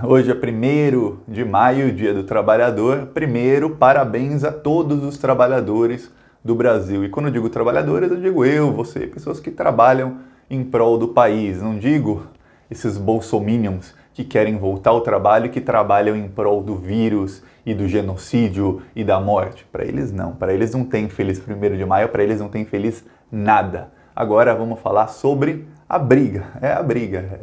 Hoje é 1º de maio, Dia do Trabalhador. Primeiro, parabéns a todos os trabalhadores do Brasil. E quando eu digo trabalhadores, eu digo eu, você, pessoas que trabalham em prol do país. Não digo esses bolsominions que querem voltar ao trabalho e que trabalham em prol do vírus e do genocídio e da morte. Para eles não. Para eles não tem feliz 1º de maio, para eles não tem feliz nada. Agora vamos falar sobre a briga.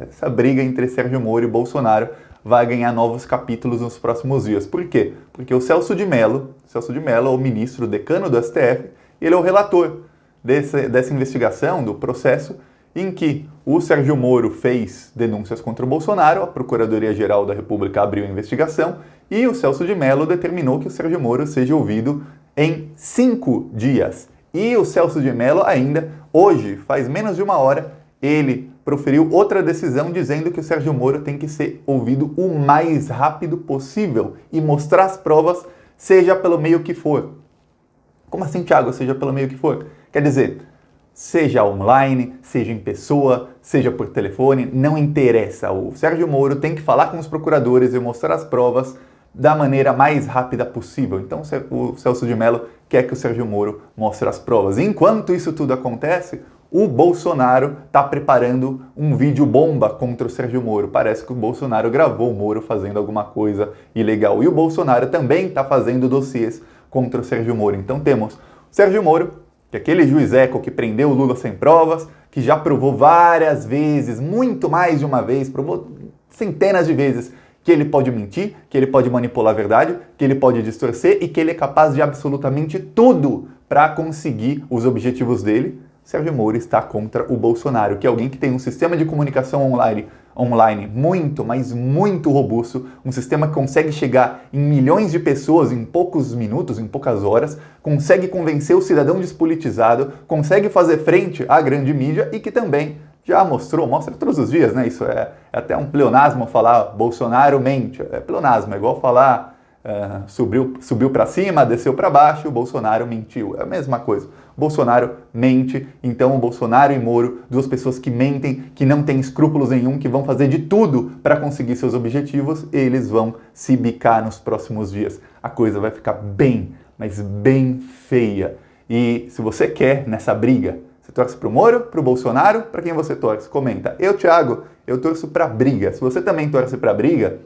Essa briga entre Sérgio Moro e Bolsonaro vai ganhar novos capítulos nos próximos dias. Por quê? Porque o Celso de Mello é o ministro decano do STF, ele é o relator dessa investigação, do processo, em que o Sérgio Moro fez denúncias contra o Bolsonaro, a Procuradoria-Geral da República abriu a investigação e o Celso de Mello determinou que o Sérgio Moro seja ouvido em 5 dias. E o Celso de Mello ainda, hoje, faz menos de uma hora, ele proferiu outra decisão dizendo que o Sérgio Moro tem que ser ouvido o mais rápido possível e mostrar as provas, seja pelo meio que for. Como assim, Thiago, seja pelo meio que for? Quer dizer, seja online, seja em pessoa, seja por telefone, não interessa. O Sérgio Moro tem que falar com os procuradores e mostrar as provas da maneira mais rápida possível. Então o Celso de Mello quer que o Sérgio Moro mostre as provas. Enquanto isso tudo acontece, o Bolsonaro está preparando um vídeo bomba contra o Sérgio Moro. Parece que o Bolsonaro gravou o Moro fazendo alguma coisa ilegal. E o Bolsonaro também está fazendo dossiês contra o Sérgio Moro. Então temos o Sérgio Moro, que é aquele juiz eco que prendeu o Lula sem provas, que já provou várias vezes, muito mais de uma vez, provou centenas de vezes que ele pode mentir, que ele pode manipular a verdade, que ele pode distorcer e que ele é capaz de absolutamente tudo para conseguir os objetivos dele. Sérgio Moro está contra o Bolsonaro, que é alguém que tem um sistema de comunicação online muito, mas muito robusto, um sistema que consegue chegar em milhões de pessoas em poucos minutos, em poucas horas, consegue convencer o cidadão despolitizado, consegue fazer frente à grande mídia e que também já mostra todos os dias, né? Isso é até um pleonasmo falar Bolsonaro mente, é pleonasmo, é igual falar subiu para cima, desceu para baixo, o Bolsonaro mentiu, é a mesma coisa. Bolsonaro mente, então o Bolsonaro e Moro, duas pessoas que mentem, que não têm escrúpulos nenhum, que vão fazer de tudo para conseguir seus objetivos, eles vão se bicar nos próximos dias. A coisa vai ficar bem, mas bem feia. E se você quer nessa briga, você torce pro Moro, pro Bolsonaro, para quem você torce? Comenta. Eu, Thiago, eu torço pra briga. Se você também torce pra briga,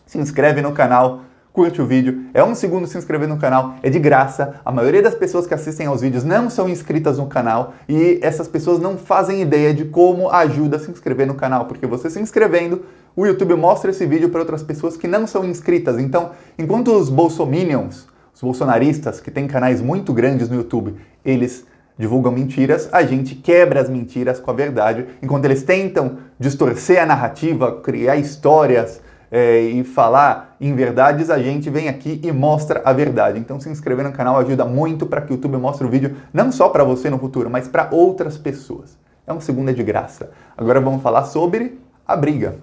se inscreve no canal, curte o vídeo, é 1 segundo se inscrever no canal, é de graça, a maioria das pessoas que assistem aos vídeos não são inscritas no canal e essas pessoas não fazem ideia de como ajuda a se inscrever no canal, porque você se inscrevendo, o YouTube mostra esse vídeo para outras pessoas que não são inscritas. Então, enquanto os bolsominions, os bolsonaristas, que têm canais muito grandes no YouTube, eles divulgam mentiras, a gente quebra as mentiras com a verdade, enquanto eles tentam distorcer a narrativa, criar histórias, e falar em verdades, a gente vem aqui e mostra a verdade. Então se inscrever no canal ajuda muito para que o YouTube mostre o vídeo não só para você no futuro, mas para outras pessoas. É 1 segundo de graça. Agora vamos falar sobre a briga.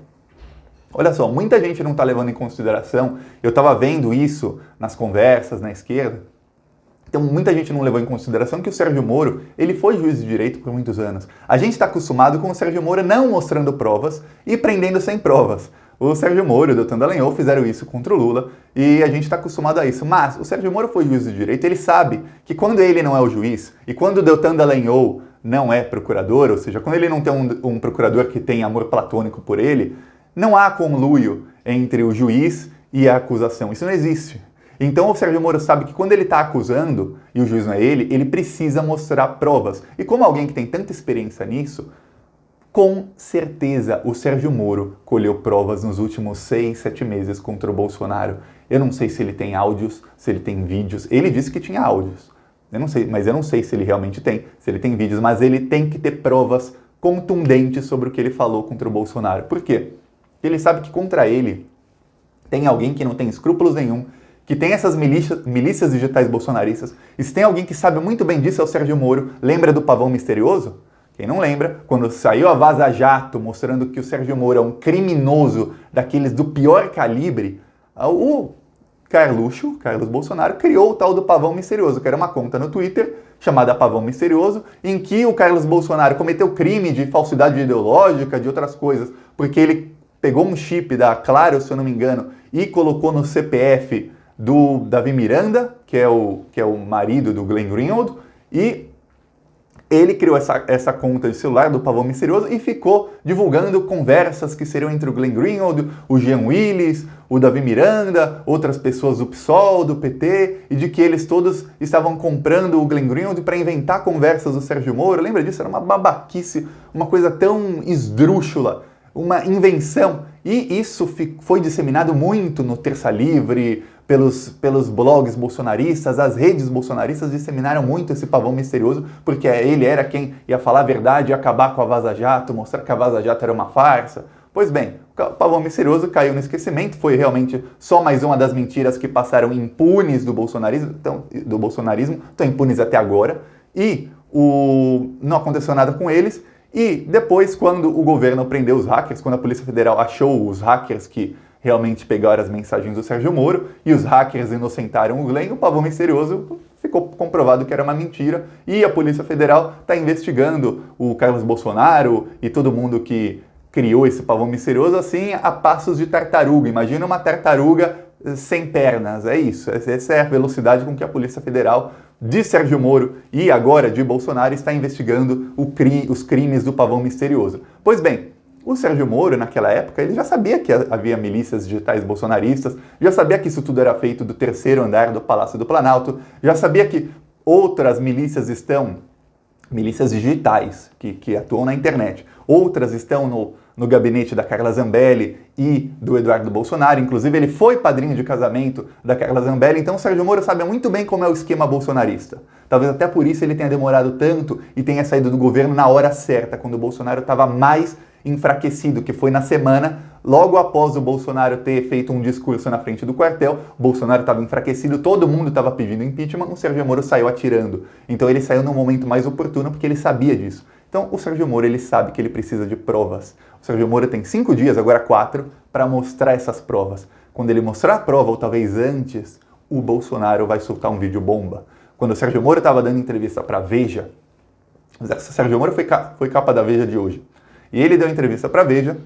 Olha só, muita gente não está levando em consideração, eu estava vendo isso nas conversas na esquerda, então muita gente não levou em consideração que o Sérgio Moro, ele foi juiz de direito por muitos anos. A gente está acostumado com o Sérgio Moro não mostrando provas e prendendo sem provas. O Sérgio Moro e o Deltan Dallagnol fizeram isso contra o Lula e a gente está acostumado a isso. Mas o Sérgio Moro foi juiz de direito, ele sabe que quando ele não é o juiz e quando o Deltan Dallagnol não é procurador, ou seja, quando ele não tem um procurador que tem amor platônico por ele, não há conluio entre o juiz e a acusação. Isso não existe. Então o Sérgio Moro sabe que quando ele está acusando, e o juiz não é ele precisa mostrar provas. E como alguém que tem tanta experiência nisso, com certeza o Sérgio Moro colheu provas nos últimos 6, 7 meses contra o Bolsonaro. Eu não sei se ele tem áudios, se ele tem vídeos. Ele disse que tinha áudios. Eu não sei se ele realmente tem, se ele tem vídeos, mas ele tem que ter provas contundentes sobre o que ele falou contra o Bolsonaro. Por quê? Ele sabe que contra ele tem alguém que não tem escrúpulos nenhum, que tem essas milícias digitais bolsonaristas. E se tem alguém que sabe muito bem disso é o Sérgio Moro. Lembra do pavão misterioso? Quem não lembra, quando saiu a Vaza Jato mostrando que o Sérgio Moro é um criminoso daqueles do pior calibre, o Carlos Bolsonaro criou o tal do pavão misterioso, que era uma conta no Twitter chamada Pavão Misterioso, em que o Carlos Bolsonaro cometeu crime de falsidade ideológica, de outras coisas, porque ele pegou um chip da Claro, se eu não me engano, e colocou no CPF do Davi Miranda, que é o marido do Glenn Greenwald, e ele criou essa conta de celular do Pavão Misterioso e ficou divulgando conversas que seriam entre o Glenn Greenwald, o Jean Willis, o Davi Miranda, outras pessoas do PSOL, do PT, e de que eles todos estavam comprando o Glenn Greenwald para inventar conversas do Sérgio Moro. Lembra disso? Era uma babaquice, uma coisa tão esdrúxula, uma invenção. E isso foi disseminado muito no Terça Livre, pelos blogs bolsonaristas, as redes bolsonaristas disseminaram muito esse Pavão Misterioso, porque ele era quem ia falar a verdade e acabar com a Vaza Jato, mostrar que a Vaza Jato era uma farsa. Pois bem, o Pavão Misterioso caiu no esquecimento, foi realmente só mais uma das mentiras que passaram impunes do bolsonarismo, estão impunes até agora, e não aconteceu nada com eles. E depois, quando o governo prendeu os hackers, quando a Polícia Federal achou os hackers que realmente pegaram as mensagens do Sérgio Moro, e os hackers inocentaram o Glenn, o Pavão Misterioso ficou comprovado que era uma mentira, e a Polícia Federal está investigando o Carlos Bolsonaro e todo mundo que criou esse Pavão Misterioso, assim, a passos de tartaruga. Imagina uma tartaruga sem pernas, é isso. Essa é a velocidade com que a Polícia Federal de Sérgio Moro e agora de Bolsonaro está investigando os crimes do Pavão Misterioso. Pois bem, o Sérgio Moro, naquela época, ele já sabia que havia milícias digitais bolsonaristas, já sabia que isso tudo era feito do terceiro andar do Palácio do Planalto, já sabia que outras milícias milícias digitais, que atuam na internet, outras estão no gabinete da Carla Zambelli e do Eduardo Bolsonaro. Inclusive, ele foi padrinho de casamento da Carla Zambelli, então o Sérgio Moro sabe muito bem como é o esquema bolsonarista. Talvez até por isso ele tenha demorado tanto e tenha saído do governo na hora certa, quando o Bolsonaro estava mais enfraquecido, que foi na semana, logo após o Bolsonaro ter feito um discurso na frente do quartel. O Bolsonaro estava enfraquecido, todo mundo estava pedindo impeachment, o Sérgio Moro saiu atirando. Então ele saiu no momento mais oportuno porque ele sabia disso. Então o Sérgio Moro, ele sabe que ele precisa de provas. O Sérgio Moro tem 5 dias, agora 4, para mostrar essas provas. Quando ele mostrar a prova, ou talvez antes, o Bolsonaro vai soltar um vídeo bomba. Quando o Sérgio Moro estava dando entrevista para a Veja, o Sérgio Moro foi capa da Veja de hoje, e ele deu entrevista para a Veja.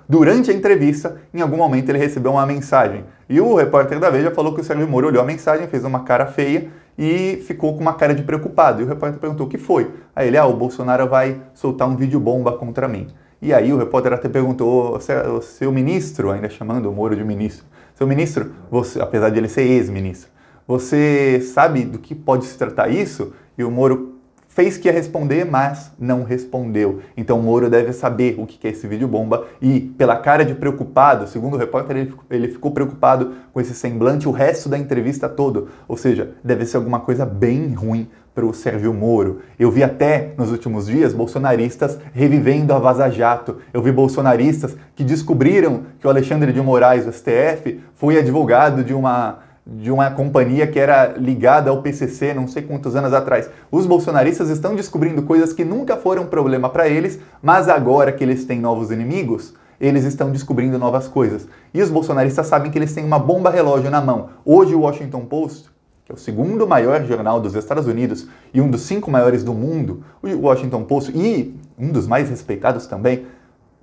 Durante a entrevista, em algum momento ele recebeu uma mensagem. E o repórter da Veja falou que o Sérgio Moro olhou a mensagem, fez uma cara feia e ficou com uma cara de preocupado. E o repórter perguntou o que foi. Aí ele, o Bolsonaro vai soltar um vídeo bomba contra mim. E aí o repórter até perguntou, o seu ministro, ainda chamando o Moro de ministro, seu ministro, você, apesar de ele ser ex-ministro, você sabe do que pode se tratar isso? E o Moro fez que ia responder, mas não respondeu. Então o Moro deve saber o que é esse vídeo bomba e, pela cara de preocupado, segundo o repórter, ele ficou preocupado com esse semblante o resto da entrevista todo. Ou seja, deve ser alguma coisa bem ruim para o Sérgio Moro. Eu vi até, nos últimos dias, bolsonaristas revivendo a Vaza Jato. Eu vi bolsonaristas que descobriram que o Alexandre de Moraes, o STF, foi advogado de uma companhia que era ligada ao PCC, não sei quantos anos atrás. Os bolsonaristas estão descobrindo coisas que nunca foram problema para eles, mas agora que eles têm novos inimigos, eles estão descobrindo novas coisas. E os bolsonaristas sabem que eles têm uma bomba relógio na mão. Hoje o Washington Post, que é o segundo maior jornal dos Estados Unidos e um dos 5 maiores do mundo, o Washington Post, e um dos mais respeitados também,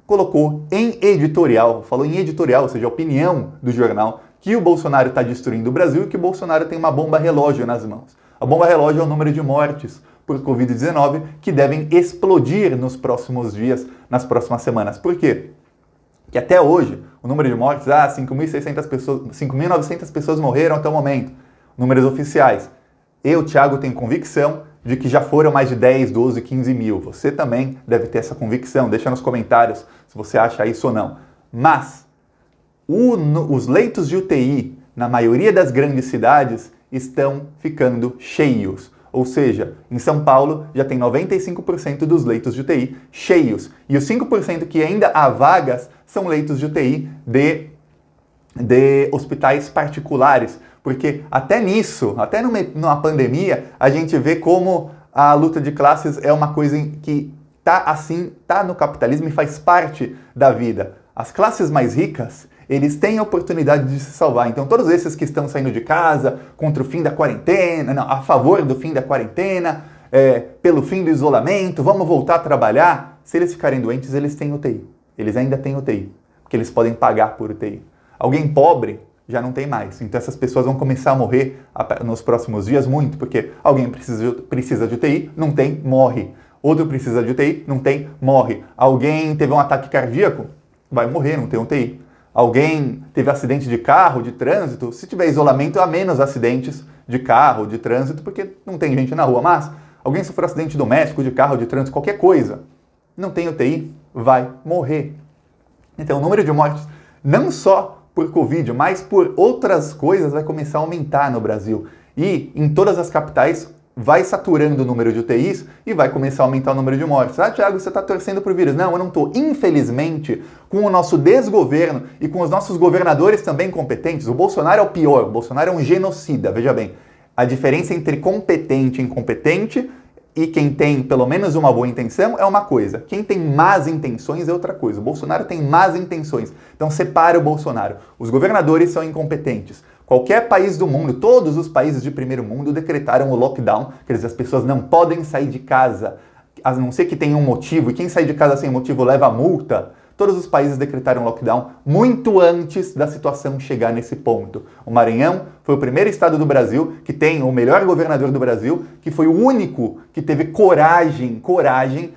colocou em editorial, falou em editorial, ou seja, a opinião do jornal, que o Bolsonaro está destruindo o Brasil e que o Bolsonaro tem uma bomba relógio nas mãos. A bomba relógio é o número de mortes por Covid-19 que devem explodir nos próximos dias, nas próximas semanas. Por quê? Que até hoje, o número de mortes, 5.600 pessoas, 5.900 pessoas morreram até o momento. Números oficiais. Eu, Thiago, tenho convicção de que já foram mais de 10, 12, 15 mil. Você também deve ter essa convicção. Deixa nos comentários se você acha isso ou não. Mas os leitos de UTI, na maioria das grandes cidades, estão ficando cheios. Ou seja, em São Paulo já tem 95% dos leitos de UTI cheios. E os 5% que ainda há vagas são leitos de UTI de hospitais particulares. Porque até nisso, até numa pandemia, a gente vê como a luta de classes é uma coisa que tá no capitalismo e faz parte da vida. As classes mais ricas, eles têm a oportunidade de se salvar. Então todos esses que estão saindo de casa contra o fim da quarentena, não, a favor do fim da quarentena, pelo fim do isolamento, vamos voltar a trabalhar, se eles ficarem doentes, eles têm UTI. eles ainda têm UTI, porque eles podem pagar por UTI. Alguém pobre já não tem mais. Então essas pessoas vão começar a morrer nos próximos dias muito, porque alguém precisa de UTI, não tem, morre. Outro precisa de UTI, não tem, morre. Alguém teve um ataque cardíaco, vai morrer, não tem UTI. Alguém teve acidente de carro, de trânsito, se tiver isolamento, há menos acidentes de carro, de trânsito, porque não tem gente na rua. Mas alguém sofreu acidente doméstico, de carro, de trânsito, qualquer coisa, não tem UTI, vai morrer. Então o número de mortes, não só por Covid, mas por outras coisas, vai começar a aumentar no Brasil. E em todas as capitais vai saturando o número de UTIs e vai começar a aumentar o número de mortes. Ah, Thiago, você está torcendo pro vírus. Não, eu não estou. Infelizmente, com o nosso desgoverno e com os nossos governadores também competentes, o Bolsonaro é o pior, o Bolsonaro é um genocida, veja bem. A diferença entre competente e incompetente e quem tem pelo menos uma boa intenção é uma coisa. Quem tem más intenções é outra coisa. O Bolsonaro tem más intenções. Então separa o Bolsonaro. Os governadores são incompetentes. Qualquer país do mundo, todos os países de primeiro mundo decretaram o lockdown, quer dizer, as pessoas não podem sair de casa, a não ser que tenha um motivo, e quem sair de casa sem motivo leva multa. Todos os países decretaram lockdown muito antes da situação chegar nesse ponto. O Maranhão foi o primeiro estado do Brasil que tem o melhor governador do Brasil, que foi o único que teve coragem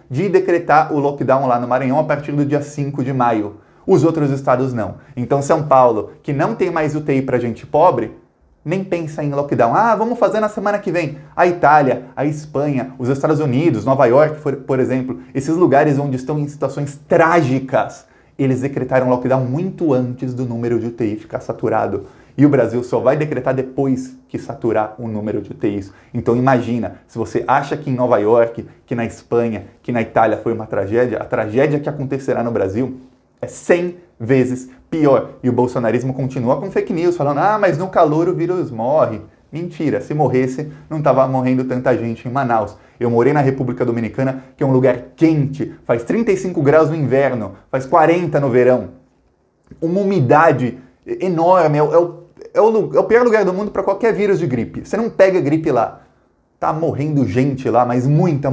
de decretar o lockdown lá no Maranhão a partir do dia 5 de maio. Os outros estados não. Então São Paulo, que não tem mais UTI para gente pobre, nem pensa em lockdown. Ah, vamos fazer na semana que vem. A Itália, a Espanha, os Estados Unidos, Nova York, por exemplo, esses lugares onde estão em situações trágicas, eles decretaram lockdown muito antes do número de UTI ficar saturado. E o Brasil só vai decretar depois que saturar o número de UTIs. Então imagina, se você acha que em Nova York, que na Espanha, que na Itália foi uma tragédia, a tragédia que acontecerá no Brasil é 100 vezes pior. E o bolsonarismo continua com fake news, falando, ah, mas no calor o vírus morre. Mentira, se morresse, não estava morrendo tanta gente em Manaus. Eu morei na República Dominicana, que é um lugar quente, faz 35 graus no inverno, faz 40 no verão. Uma umidade enorme, é o pior lugar do mundo para qualquer vírus de gripe. Você não pega gripe lá. Tá morrendo gente lá, mas muita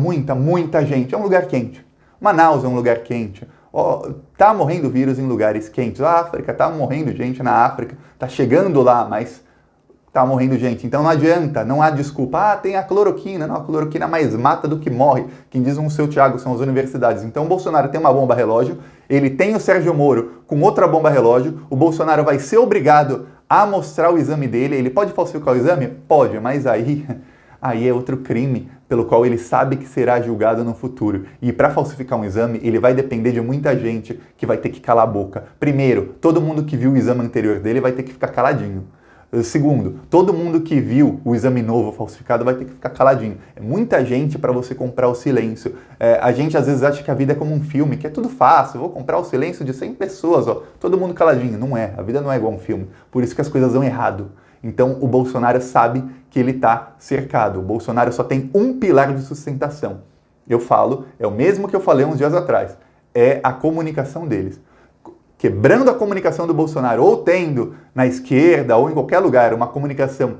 gente. É um lugar quente. Manaus é um lugar quente. Tá morrendo vírus em lugares quentes. A África, tá morrendo gente na África. Tá chegando lá, mas tá morrendo gente. Então não adianta, não há desculpa. Ah, tem a cloroquina. Não, a cloroquina mais mata do que morre. Quem diz o seu Thiago são as universidades. Então o Bolsonaro tem uma bomba relógio, ele tem o Sérgio Moro com outra bomba relógio, o Bolsonaro vai ser obrigado a mostrar o exame dele. Ele pode falsificar o exame? Pode, mas aí é outro crime pelo qual ele sabe que será julgado no futuro. E para falsificar um exame, ele vai depender de muita gente que vai ter que calar a boca. Primeiro, todo mundo que viu o exame anterior dele vai ter que ficar caladinho. Segundo, todo mundo que viu o exame novo falsificado vai ter que ficar caladinho. É muita gente para você comprar o silêncio. A gente às vezes acha que a vida é como um filme, que é tudo fácil. Vou comprar o silêncio de 100 pessoas, todo mundo caladinho. Não é, a vida não é igual um filme. Por isso que as coisas dão errado. Então o Bolsonaro sabe que ele está cercado. O Bolsonaro só tem um pilar de sustentação. Eu falo, é o mesmo que eu falei uns dias atrás. É a comunicação deles. Quebrando a comunicação do Bolsonaro, ou tendo na esquerda ou em qualquer lugar uma comunicação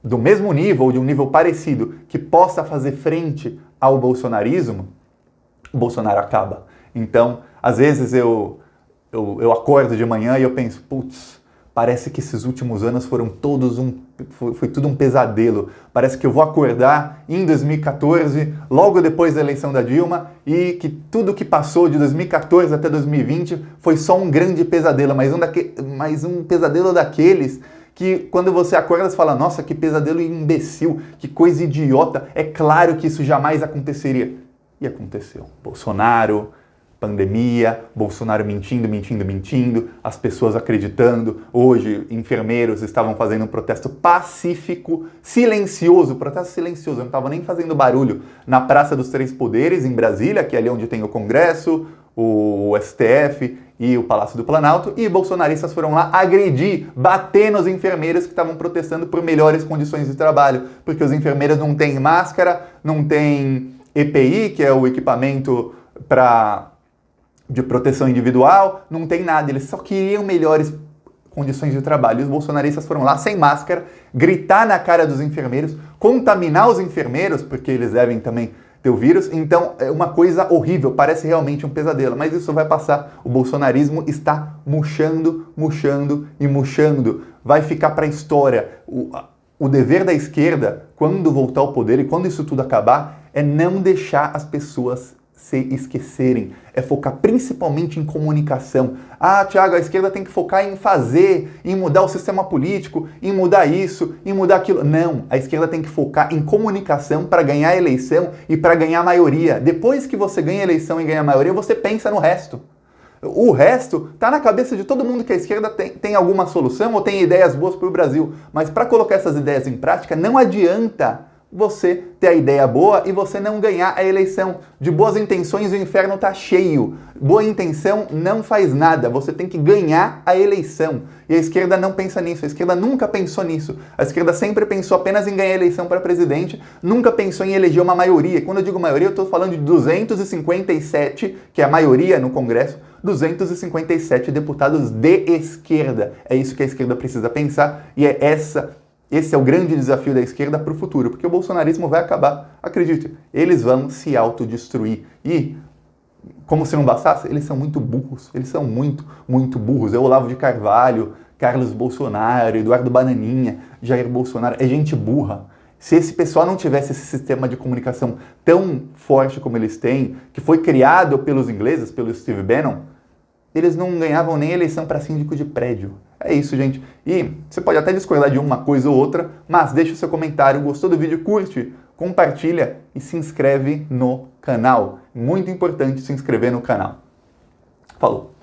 do mesmo nível ou de um nível parecido que possa fazer frente ao bolsonarismo, o Bolsonaro acaba. Então, às vezes eu acordo de manhã e eu penso, putz, parece que esses últimos anos foram todos foi tudo um pesadelo. Parece que eu vou acordar em 2014, logo depois da eleição da Dilma, e que tudo que passou de 2014 até 2020 foi só um grande pesadelo, mas um pesadelo daqueles que quando você acorda você fala, nossa, que pesadelo imbecil, que coisa idiota, é claro que isso jamais aconteceria. E aconteceu. Bolsonaro, pandemia, Bolsonaro mentindo, as pessoas acreditando. Hoje, enfermeiros estavam fazendo um protesto pacífico, silencioso, protesto silencioso, não estavam nem fazendo barulho, na Praça dos Três Poderes, em Brasília, que é ali onde tem o Congresso, o STF e o Palácio do Planalto, e bolsonaristas foram lá agredir, bater nos enfermeiros que estavam protestando por melhores condições de trabalho, porque os enfermeiros não têm máscara, não têm EPI, que é o equipamento de proteção individual, não tem nada, eles só queriam melhores condições de trabalho. E os bolsonaristas foram lá sem máscara, gritar na cara dos enfermeiros, contaminar os enfermeiros, porque eles devem também ter o vírus. Então é uma coisa horrível, parece realmente um pesadelo, mas isso vai passar. O bolsonarismo está murchando, murchando e murchando. Vai ficar para a história. O dever da esquerda, quando voltar ao poder e quando isso tudo acabar, é não deixar as pessoas se esquecerem, é focar principalmente em comunicação. Ah, Thiago, a esquerda tem que focar em fazer, em mudar o sistema político, em mudar isso, em mudar aquilo. Não, a esquerda tem que focar em comunicação para ganhar a eleição e para ganhar a maioria. Depois que você ganha a eleição e ganha a maioria, você pensa no resto. O resto está na cabeça de todo mundo que a esquerda tem alguma solução ou tem ideias boas para o Brasil. Mas para colocar essas ideias em prática, não adianta você ter a ideia boa e você não ganhar a eleição. De boas intenções o inferno está cheio. Boa intenção não faz nada. Você tem que ganhar a eleição. E a esquerda não pensa nisso. A esquerda nunca pensou nisso. A esquerda sempre pensou apenas em ganhar a eleição para presidente. Nunca pensou em eleger uma maioria. E quando eu digo maioria, eu estou falando de 257, que é a maioria no Congresso. 257 deputados de esquerda. É isso que a esquerda precisa pensar e esse é o grande desafio da esquerda para o futuro, porque o bolsonarismo vai acabar. Acredite, eles vão se autodestruir. E, como se não bastasse, eles são muito burros. Eles são muito, muito burros. É o Olavo de Carvalho, Carlos Bolsonaro, Eduardo Bananinha, Jair Bolsonaro. É gente burra. Se esse pessoal não tivesse esse sistema de comunicação tão forte como eles têm, que foi criado pelos ingleses, pelo Steve Bannon, eles não ganhavam nem eleição para síndico de prédio. É isso, gente. E você pode até discordar de uma coisa ou outra, mas deixa o seu comentário. Gostou do vídeo? Curte, compartilha e se inscreve no canal. Muito importante se inscrever no canal. Falou!